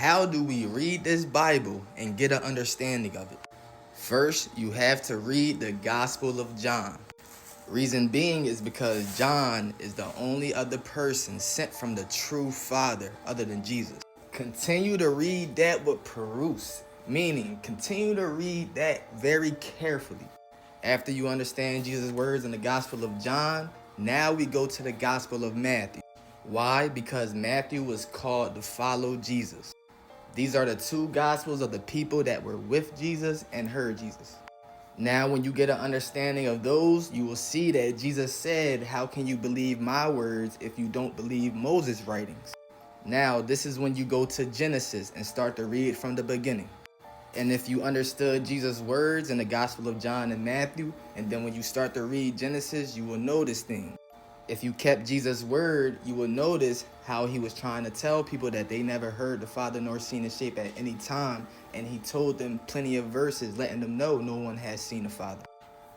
How do we read this Bible and get an understanding of it? First, you have to read the Gospel of John. Reason being is because John is the only other person sent from the true Father other than Jesus. Continue to read that with peruse, meaning continue to read that very carefully. After you understand Jesus' words in the Gospel of John, now we go to the Gospel of Matthew. Why? Because Matthew was called to follow Jesus. These are the two Gospels of the people that were with Jesus and heard Jesus. Now, when you get an understanding of those, you will see that Jesus said, "How can you believe my words if you don't believe Moses' writings?" Now, this is when you go to Genesis and start to read from the beginning. And if you understood Jesus' words in the Gospel of John and Matthew, and then when you start to read Genesis, you will notice things. If you kept Jesus' word, you will notice how he was trying to tell people that they never heard the Father nor seen his shape at any time. And he told them plenty of verses letting them know no one has seen the Father.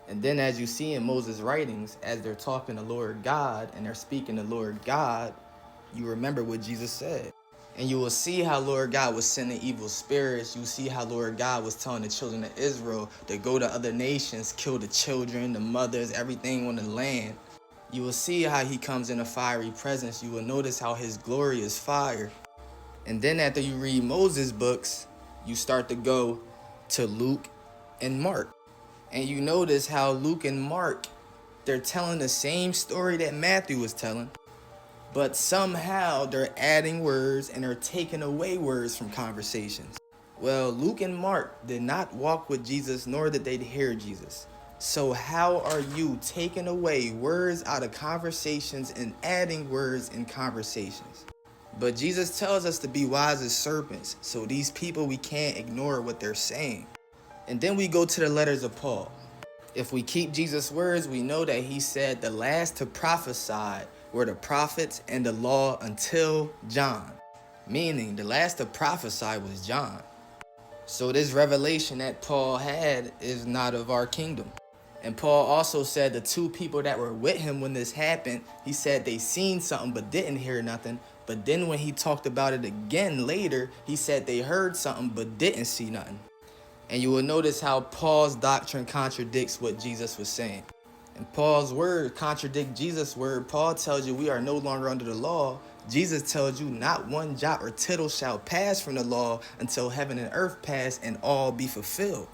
And then as you see in Moses' writings, as they're talking to Lord God and they're speaking to Lord God, you remember what Jesus said. And you will see how Lord God was sending evil spirits. You see how Lord God was telling the children of Israel to go to other nations, kill the children, the mothers, everything on the land. You will see how he comes in a fiery presence. You will notice how his glory is fire. And then after you read Moses' books, you start to go to Luke and Mark. And you notice how Luke and Mark, they're telling the same story that Matthew was telling. But somehow they're adding words and they're taking away words from conversations. Well, Luke and Mark did not walk with Jesus, nor did they hear Jesus. So how are you taking away words out of conversations and adding words in conversations? But Jesus tells us to be wise as serpents. So these people, we can't ignore what they're saying. And then we go to the letters of Paul. If we keep Jesus' words, we know that he said the last to prophesy were the prophets and the law until John. Meaning the last to prophesy was John. So this revelation that Paul had is not of our kingdom. And Paul also said the two people that were with him when this happened, he said they seen something but didn't hear nothing. But then when he talked about it again later, he said they heard something but didn't see nothing. And you will notice how Paul's doctrine contradicts what Jesus was saying. And Paul's word contradict Jesus' word. Paul tells you we are no longer under the law. Jesus tells you not one jot or tittle shall pass from the law until heaven and earth pass and all be fulfilled.